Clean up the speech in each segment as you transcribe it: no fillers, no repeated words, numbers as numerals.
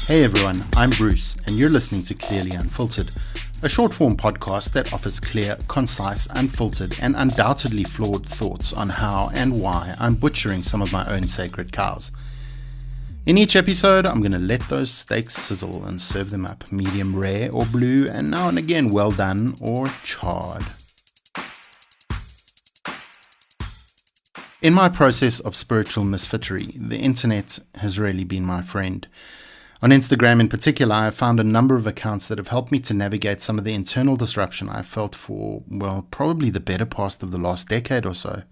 Hey everyone, I'm Bruce, and you're listening to Clearly Unfiltered, a short form podcast that offers clear, concise, unfiltered, and undoubtedly flawed thoughts on how and why I'm butchering some of my own sacred cows. In each episode, I'm going to let those steaks sizzle and serve them up medium rare or blue, and now and again well done or charred. In my process of spiritual misfittery, the internet has really been my friend. On Instagram in particular, I have found a number of accounts that have helped me to navigate some of the internal disruption I felt for, well, probably the better part of the last decade or so.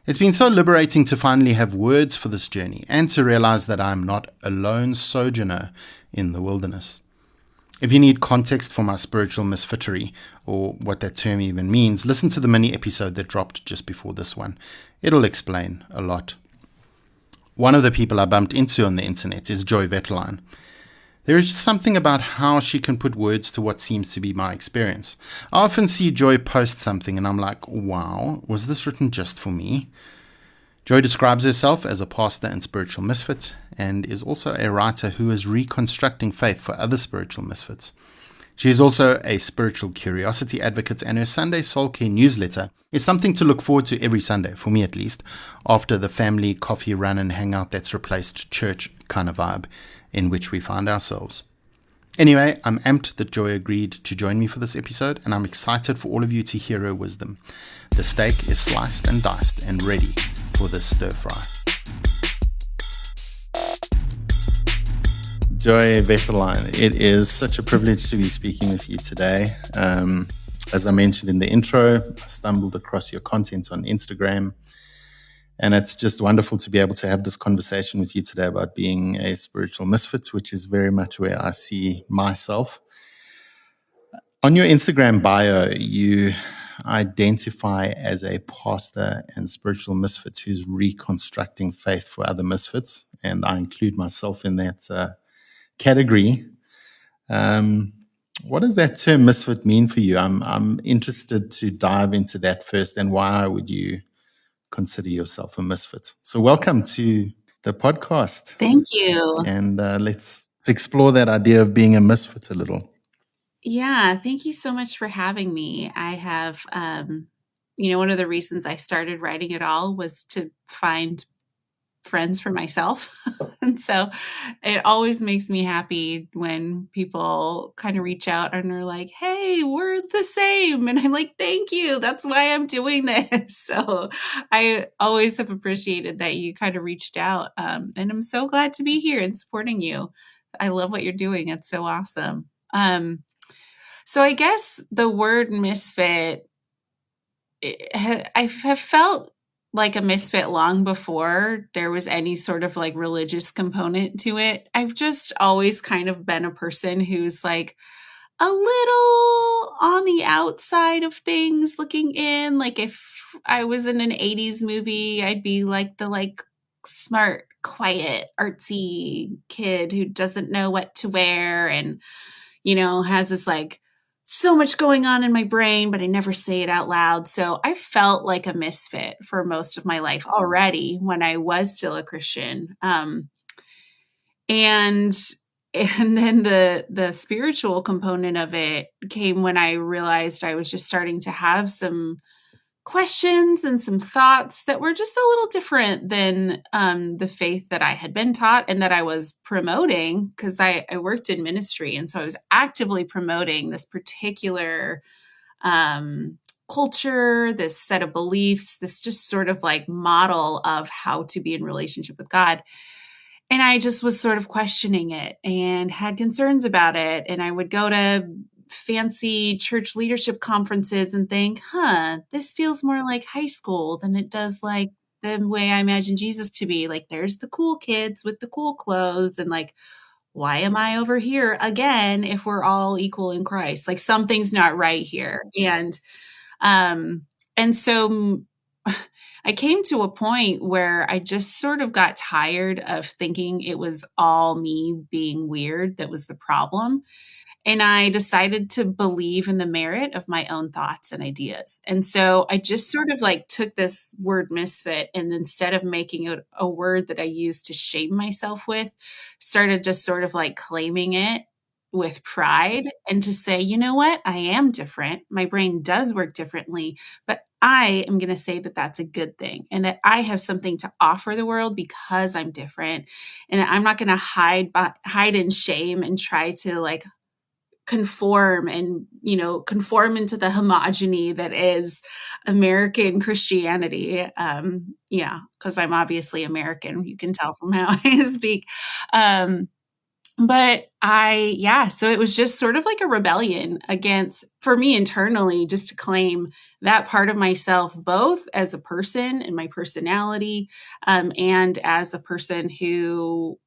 It's been so liberating to finally have words for this journey and to realize that I'm not a lone sojourner in the wilderness. If you need context for my spiritual misfittery, or what that term even means, listen to the mini episode that dropped just before this one. It'll explain a lot. One of the people I bumped into on the internet is Joy Vetterline. There is just something about how she can put words to what seems to be my experience. I often see Joy post something and I'm like, wow, was this written just for me? Joy describes herself as a pastor and spiritual misfit, and is also a writer who is reconstructing faith for other spiritual misfits. She is also a spiritual curiosity advocate, and her Sunday Soul Care newsletter is something to look forward to every Sunday, for me at least, after the family coffee run and hangout that's replaced church kind of vibe in which we find ourselves. Anyway, I'm amped that Joy agreed to join me for this episode, and I'm excited for all of you to hear her wisdom. The steak is sliced and diced and ready for this stir fry. Joy Vetterline, it is such a privilege to be speaking with you today. As I mentioned in the intro, I stumbled across your content on Instagram, and it's just wonderful to be able to have this conversation with you today about being a spiritual misfit, which is very much where I see myself. On your Instagram bio, you identify as a pastor and spiritual misfit who's reconstructing faith for other misfits, and I include myself in that category. What does that term misfit mean for you? I'm interested to dive into that first, and why would you consider yourself a misfit? So welcome to the podcast. Thank you. And let's explore that idea of being a misfit a little. Yeah, thank you so much for having me. I have, one of the reasons I started writing it all was to find friends for myself. And so it always makes me happy when people kind of reach out and are like, hey, we're the same. And I'm like, thank you. That's why I'm doing this. So I always have appreciated that you kind of reached out. And I'm so glad to be here and supporting you. I love what you're doing. It's so awesome. So I guess the word misfit, I have felt like a misfit long before there was any sort of like religious component to it. I've just always kind of been a person who's like a little on the outside of things looking in. Like if I was in an 80s movie, I'd be like the smart, quiet, artsy kid who doesn't know what to wear and, has this so much going on in my brain, but I never say it out loud. So I felt like a misfit for most of my life already when I was still a Christian. And then the spiritual component of it came when I realized I was just starting to have some questions and some thoughts that were just a little different than the faith that I had been taught and that I was promoting, because I worked in ministry. And so I was actively promoting this particular culture, this set of beliefs, this just sort of model of how to be in relationship with God. And I just was sort of questioning it and had concerns about it. And I would go to fancy church leadership conferences and think, this feels more like high school than it does like the way I imagine Jesus to be. Like there's the cool kids with the cool clothes and why am I over here again if we're all equal in Christ? Like something's not right here. And so I came to a point where I just sort of got tired of thinking it was all me being weird that was the problem. And I decided to believe in the merit of my own thoughts and ideas. And so I just sort of like took this word misfit, and instead of making it a word that I used to shame myself with, started just sort of like claiming it with pride and to say, you know what? I am different. My brain does work differently, but I am going to say that that's a good thing and that I have something to offer the world because I'm different, and that I'm not going to hide in shame and try to like conform and, conform into the homogeny that is American Christianity. Yeah, because I'm obviously American. You can tell from how I speak. Um, so it was just sort of like a rebellion against, for me internally, just to claim that part of myself, both as a person and my personality, and as a person who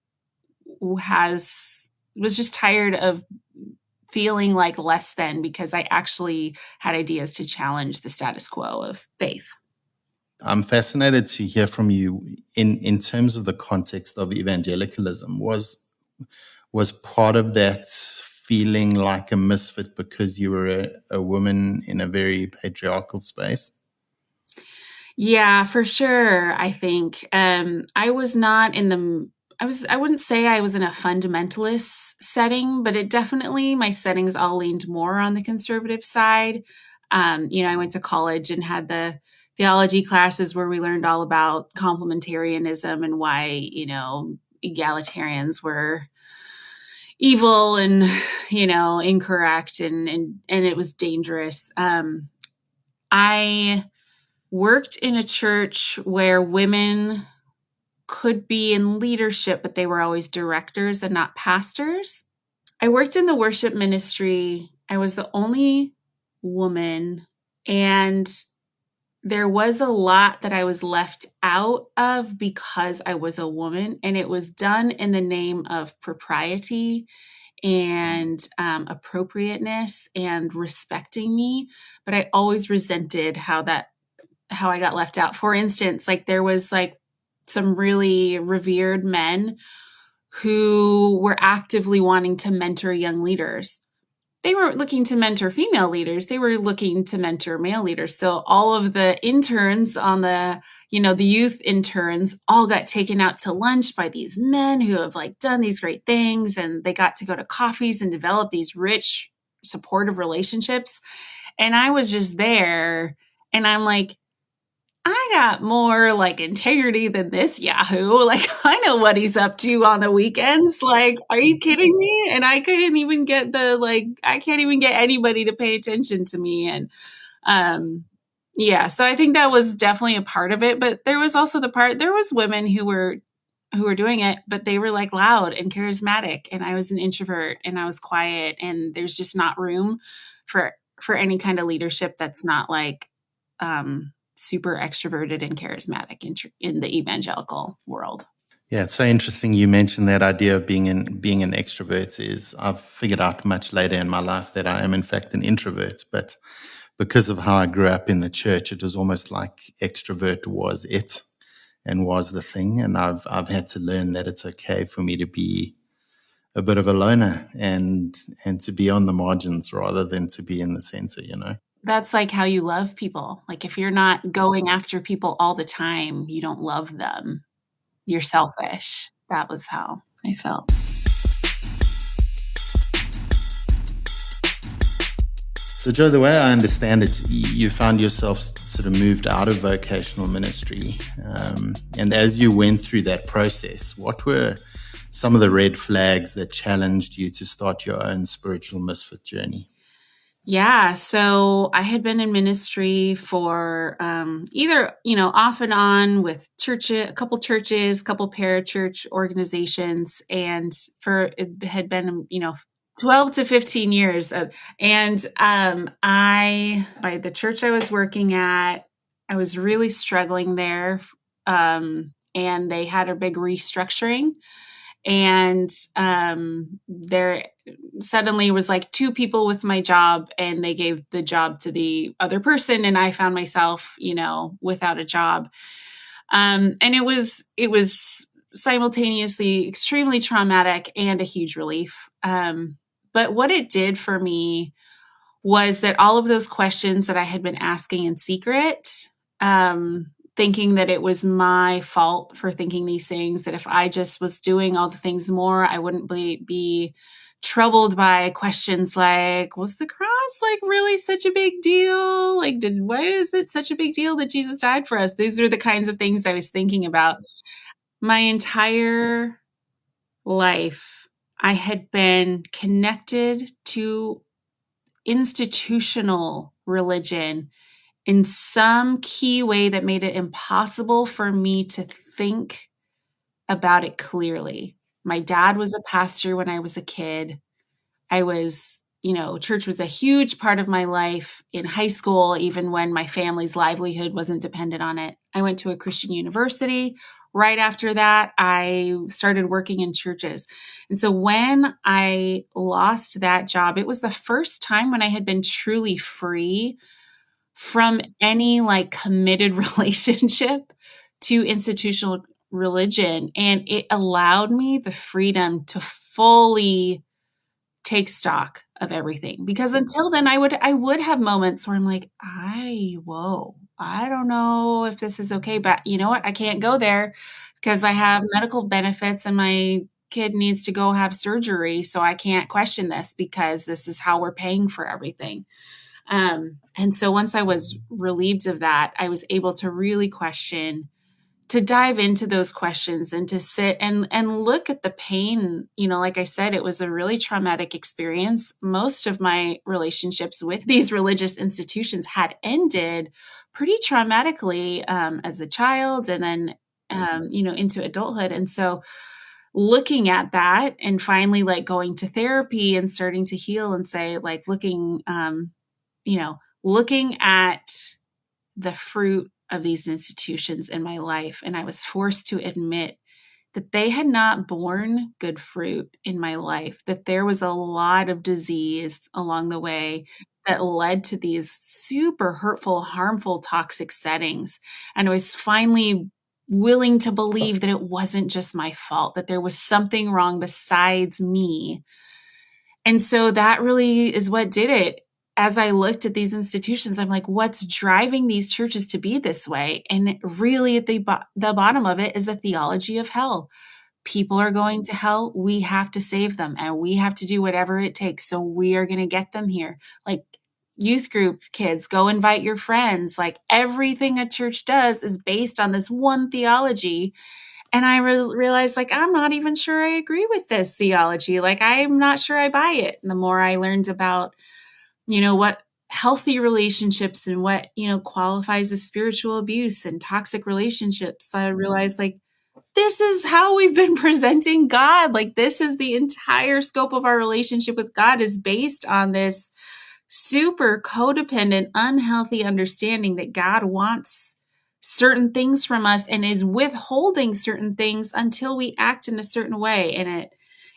was just tired of feeling like less than because I actually had ideas to challenge the status quo of faith. I'm fascinated to hear from you in terms of the context of evangelicalism. Was part of that feeling like a misfit because you were a woman in a very patriarchal space? Yeah, for sure. I think I was not in the. I wouldn't say I was in a fundamentalist setting, but it definitely my settings all leaned more on the conservative side. I went to college and had the theology classes where we learned all about complementarianism and why egalitarians were evil and incorrect, and it was dangerous. I worked in a church where women could be in leadership, but they were always directors and not pastors. I worked in the worship ministry. I was the only woman, and there was a lot that I was left out of because I was a woman, and it was done in the name of propriety and appropriateness and respecting me. But I always resented how I got left out. For instance, like there was like some really revered men who were actively wanting to mentor young leaders. They weren't looking to mentor female leaders. They were looking to mentor male leaders. So all of the interns on the youth interns all got taken out to lunch by these men who have like done these great things. And they got to go to coffees and develop these rich, supportive relationships. And I was just there, and I'm like, I got more like integrity than this Yahoo. Like, I know what he's up to on the weekends. Like, are you kidding me? And I couldn't even I can't even get anybody to pay attention to me. And, yeah, so I think that was definitely a part of it. But there was also there was women who were doing it, but they were like loud and charismatic. And I was an introvert and I was quiet. And there's just not room for any kind of leadership that's not like, super extroverted and charismatic in the evangelical world. Yeah, it's so interesting you mentioned that idea of being an extrovert. Is I've figured out much later in my life that I am in fact an introvert, but because of how I grew up in the church, it was almost like extrovert was it and was the thing. And I've had to learn that it's okay for me to be a bit of a loner and to be on the margins rather than to be in the center. That's like how you love people. Like if you're not going after people all the time, you don't love them. You're selfish. That was how I felt. So, Joe, the way I understand it, you found yourself sort of moved out of vocational ministry. And as you went through that process, what were some of the red flags that challenged you to start your own spiritual misfit journey? Yeah, so I had been in ministry for either, off and on with a couple churches, couple parachurch organizations, and for it had been, 12 to 15 years. And by the church I was working at, I was really struggling there. And they had a big restructuring. And there suddenly was like two people with my job, and they gave the job to the other person, and I found myself without a job. And it was simultaneously extremely traumatic and a huge relief. But what it did for me was that all of those questions that I had been asking in secret, thinking that it was my fault for thinking these things, that if I just was doing all the things more, I wouldn't be troubled by questions like, was the cross like really such a big deal? Like, why is it such a big deal that Jesus died for us? These are the kinds of things I was thinking about. My entire life, I had been connected to institutional religion in some key way that made it impossible for me to think about it clearly. My dad was a pastor when I was a kid. I was, church was a huge part of my life in high school, even when my family's livelihood wasn't dependent on it. I went to a Christian university. Right after that, I started working in churches. And so when I lost that job, it was the first time when I had been truly free from any like committed relationship to institutional religion. And it allowed me the freedom to fully take stock of everything, because until then I would have moments where I'm like, whoa, I don't know if this is okay, but you know what? I can't go there because I have medical benefits and my kid needs to go have surgery. So I can't question this because this is how we're paying for everything. And so once I was relieved of that, I was able to really question, to dive into those questions and to sit and look at the pain. Like I said, it was a really traumatic experience. Most of my relationships with these religious institutions had ended pretty traumatically, as a child, and then into adulthood. And so looking at that and finally like going to therapy and starting to heal and say, like, looking at the fruit of these institutions in my life. And I was forced to admit that they had not borne good fruit in my life, that there was a lot of disease along the way that led to these super hurtful, harmful, toxic settings. And I was finally willing to believe that it wasn't just my fault, that there was something wrong besides me. And so that really is what did it. As I looked at these institutions, I'm like, what's driving these churches to be this way? And really at the bottom of it is a theology of hell. People are going to hell. We have to save them and we have to do whatever it takes. So we are going to get them here. Like youth group kids, go invite your friends. Like everything a church does is based on this one theology. And I realized, like, I'm not even sure I agree with this theology. Like, I'm not sure I buy it. And the more I learned about, what healthy relationships and what, qualifies as spiritual abuse and toxic relationships, I realized, like, this is how we've been presenting God. Like, this is the entire scope of our relationship with God is based on this super codependent, unhealthy understanding that God wants certain things from us and is withholding certain things until we act in a certain way. And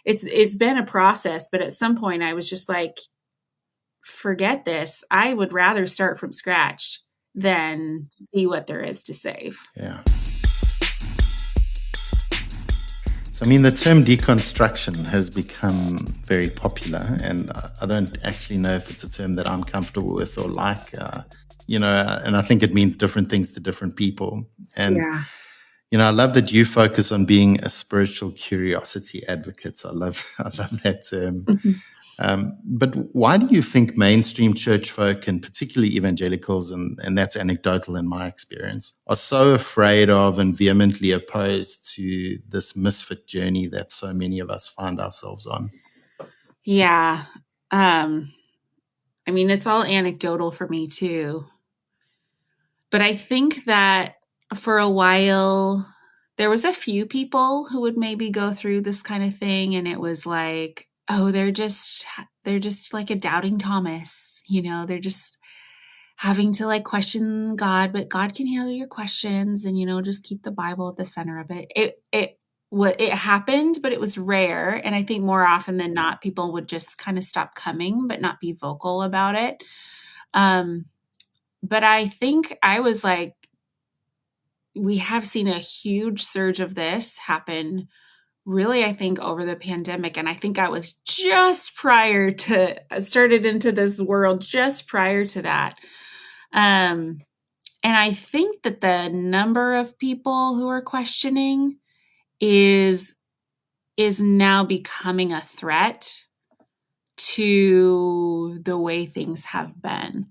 it's been a process, but at some point I was just like, forget this. I would rather start from scratch than see what there is to save. Yeah. So, I mean, the term deconstruction has become very popular, and I don't actually know if it's a term that I'm comfortable with or like, and I think it means different things to different people. And, Yeah. I love that you focus on being a spiritual curiosity advocate. I love that term. But why do you think mainstream church folk, and particularly evangelicals, and that's anecdotal in my experience, are so afraid of and vehemently opposed to this misfit journey that so many of us find ourselves on? Yeah. I mean, it's all anecdotal for me too. But I think that for a while, there was a few people who would maybe go through this kind of thing. And it was like, oh, they're just like a doubting Thomas, they're just having to like question God, but God can handle your questions and, just keep the Bible at the center of it. It happened, but it was rare. And I think more often than not, people would just kind of stop coming, but not be vocal about it. But I think I was like, we have seen a huge surge of this happen really, I think, over the pandemic. And I think I was I started into this world just prior to that. Um, and I think that the number of people who are questioning is now becoming a threat to the way things have been.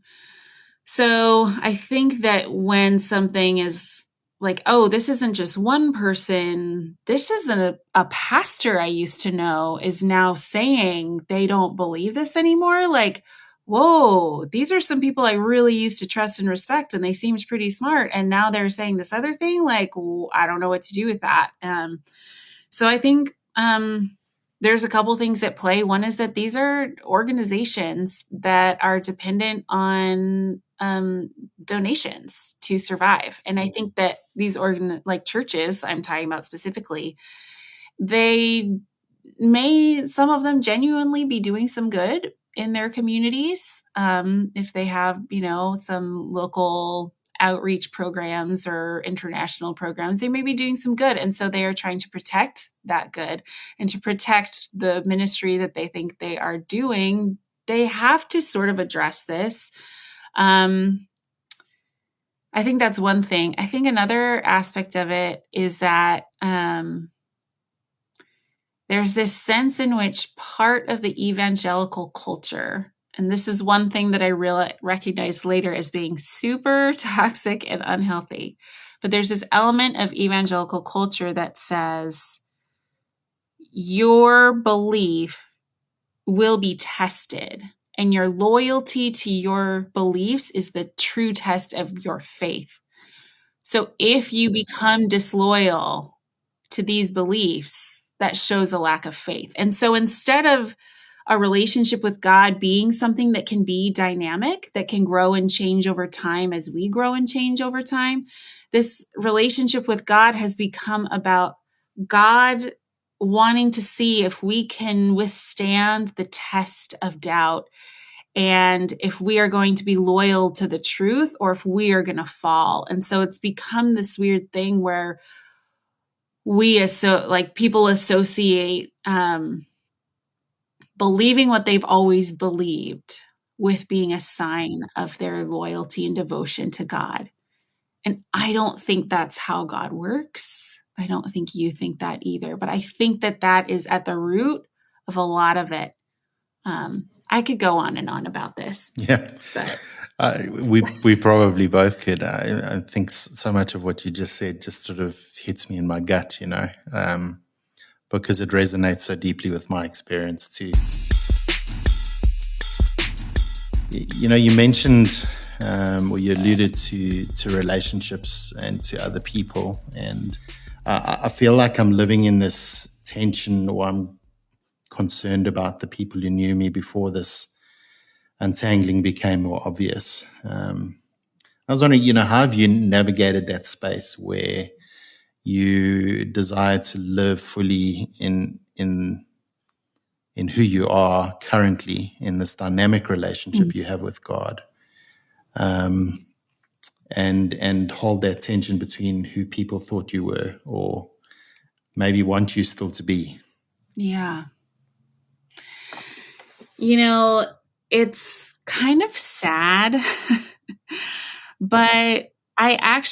So I think that when something is like, oh, this isn't just one person, this isn't a pastor I used to know is now saying they don't believe this anymore. Like, whoa, these are some people I really used to trust and respect, and they seemed pretty smart. And now they're saying this other thing. Like, I don't know what to do with that. So I think there's a couple things at play. One is that these are organizations that are dependent on donations to survive. And I think that these like churches, I'm talking about specifically, they some of them genuinely be doing some good in their communities. If they have, some local outreach programs or international programs, they may be doing some good. And so they are trying to protect that good and to protect the ministry that they think they are doing. They have to sort of address this. I think that's one thing. I think another aspect of it is that there's this sense in which part of the evangelical culture, and this is one thing that I recognized later as being super toxic and unhealthy, but there's this element of evangelical culture that says your belief will be tested, and your loyalty to your beliefs is the true test of your faith. So if you become disloyal to these beliefs, that shows a lack of faith. And so instead of a relationship with God being something that can be dynamic, that can grow and change over time as we grow and change over time, this relationship with God has become about God wanting to see if we can withstand the test of doubt, and if we are going to be loyal to the truth or if we are going to fall. And so it's become this weird thing where people associate believing what they've always believed with being a sign of their loyalty and devotion to God. And I don't think that's how God works. I don't think you think that either, but I think that that is at the root of a lot of it. I could go on and on about this. Yeah. But we probably both could. I think so much of what you just said just sort of hits me in my gut, because it resonates so deeply with my experience too. You mentioned, or you alluded to relationships and to other people, and I feel like I'm living in this tension, or I'm concerned about the people who knew me before this untangling became more obvious. I was wondering, how have you navigated that space where you desire to live fully in who you are currently in this dynamic relationship you have with God, and hold that tension between who people thought you were or maybe want you still to be? yeah. It's kind of sad, but I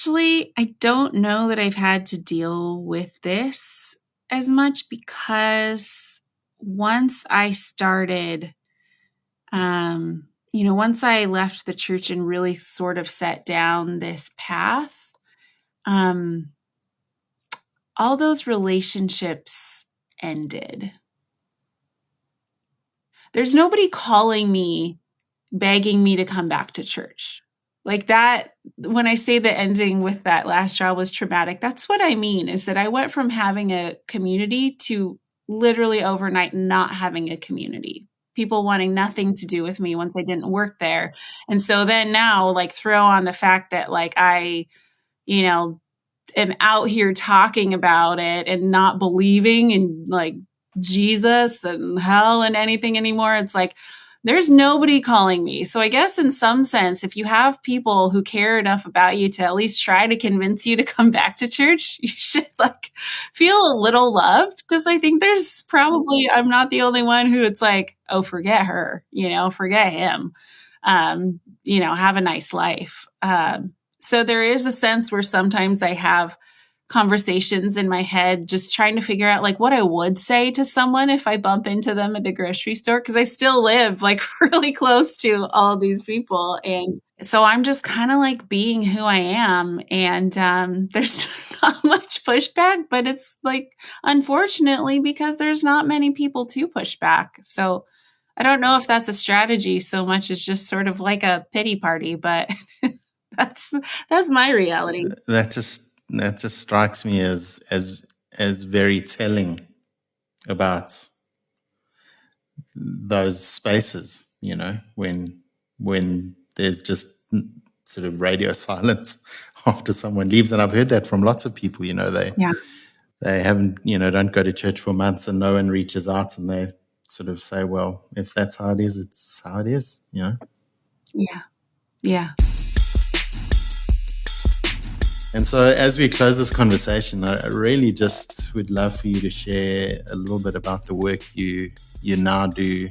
don't know that I've had to deal with this as much, because once I started, once I left the church and really sort of set down this path, all those relationships ended. There's nobody calling me, begging me to come back to church. Like that, when I say the ending with that last straw was traumatic, that's what I mean, is that I went from having a community to literally overnight not having a community. People wanting nothing to do with me once I didn't work there. And so then now, like, throw on the fact that, like, I, am out here talking about it and not believing in, like, Jesus and hell and anything anymore. It's like there's nobody calling me. So I guess in some sense, if you have people who care enough about you to at least try to convince you to come back to church, you should like feel a little loved, because I think there's probably, I'm not the only one who it's like, oh, forget her, forget him, have a nice life. So there is a sense where sometimes I have conversations in my head, just trying to figure out like what I would say to someone if I bump into them at the grocery store. Cause I still live like really close to all of these people. And so I'm just kind of like being who I am. And there's not much pushback, but it's like, unfortunately, because there's not many people to push back. So I don't know if that's a strategy so much as just sort of like a pity party, but that's my reality. That just strikes me as very telling about those spaces, when there's just sort of radio silence after someone leaves. And I've heard that from lots of people, they haven't, don't go to church for months and no one reaches out, and they sort of say, well, if that's how it is, it's how it is, Yeah. Yeah. And so as we close this conversation, I really just would love for you to share a little bit about the work you now do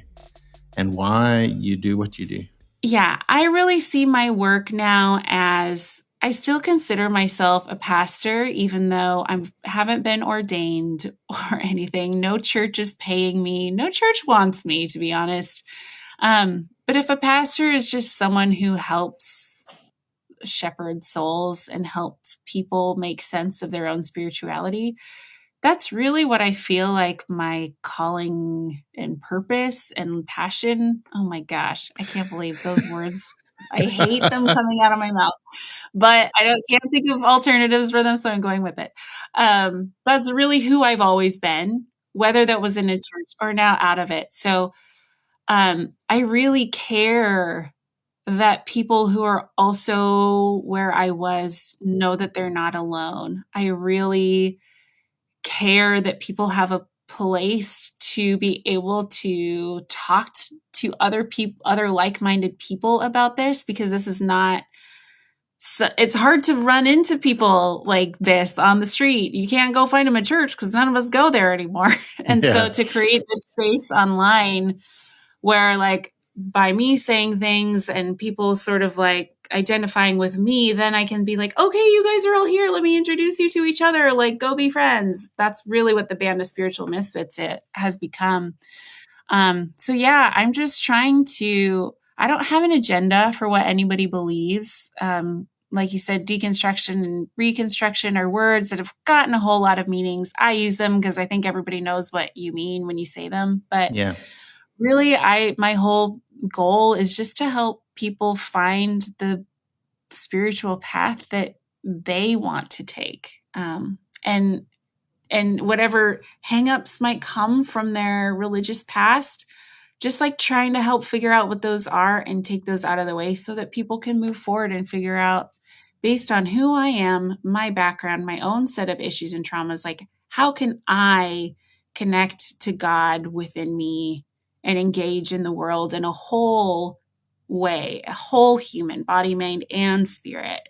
and why you do what you do. Yeah, I really see my work now as, I still consider myself a pastor, even though I haven't been ordained or anything. No church is paying me. No church wants me, to be honest. But if a pastor is just someone who helps shepherd souls and helps people make sense of their own spirituality, that's really what I feel like my calling and purpose and passion. Oh my gosh, I can't believe those words. I hate them coming out of my mouth, but can't think of alternatives for them, so I'm going with it. That's really who I've always been, whether that was in a church or now out of it. So I really care that people who are also where I was know that they're not alone. I really care that people have a place to be able to talk to other people, other like-minded people about this, because this is not, it's hard to run into people like this on the street. You can't go find them at church because none of us go there anymore. And so to create this space online where like, by me saying things and people sort of like identifying with me, then I can be like, okay, you guys are all here. Let me introduce you to each other. Like, go be friends. That's really what the Band of Spiritual Misfits has become. So yeah, I'm just trying to, I don't have an agenda for what anybody believes. Like you said, deconstruction and reconstruction are words that have gotten a whole lot of meanings. I use them because I think everybody knows what you mean when you say them. But yeah, really, my whole goal is just to help people find the spiritual path that they want to take. And whatever hangups might come from their religious past, just like trying to help figure out what those are and take those out of the way so that people can move forward and figure out, based on who I am, my background, my own set of issues and traumas, like how can I connect to God within me and engage in the world in a whole way, a whole human body, mind, and spirit.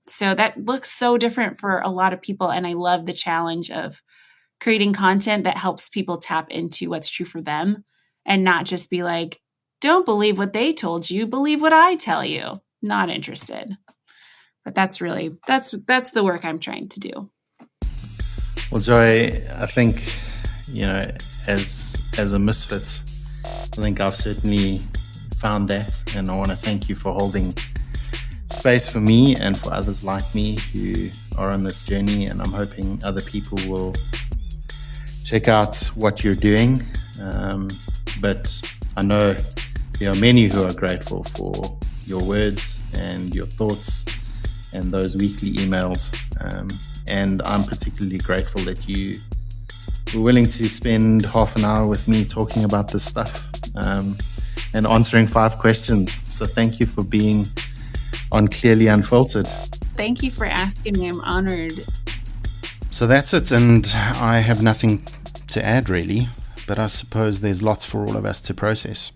So that looks so different for a lot of people. And I love the challenge of creating content that helps people tap into what's true for them and not just be like, don't believe what they told you, believe what I tell you. Not interested. But that's the work I'm trying to do. Well, Joy, I think, as a misfit, I think I've certainly found that, and I want to thank you for holding space for me and for others like me who are on this journey, and I'm hoping other people will check out what you're doing. But I know there are many who are grateful for your words and your thoughts and those weekly emails. And I'm particularly grateful that you were willing to spend half an hour with me talking about this stuff and answering 5 questions. So thank you for being on Clearly Unfiltered. Thank you for asking me. I'm honored. So that's it. And I have nothing to add, really. but I suppose there's lots for all of us to process.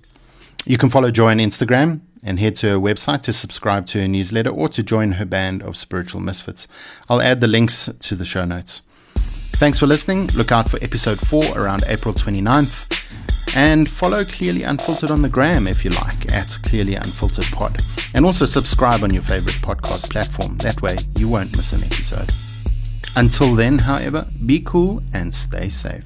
You can follow Joy on Instagram and head to her website to subscribe to her newsletter or to join her band of spiritual misfits. I'll add the links to the show notes. Thanks for listening. Look out for episode 4 around April 29th. And follow Clearly Unfiltered on the gram if you like, at Clearly Unfiltered Pod. And also subscribe on your favorite podcast platform. That way you won't miss an episode. Until then, however, be cool and stay safe.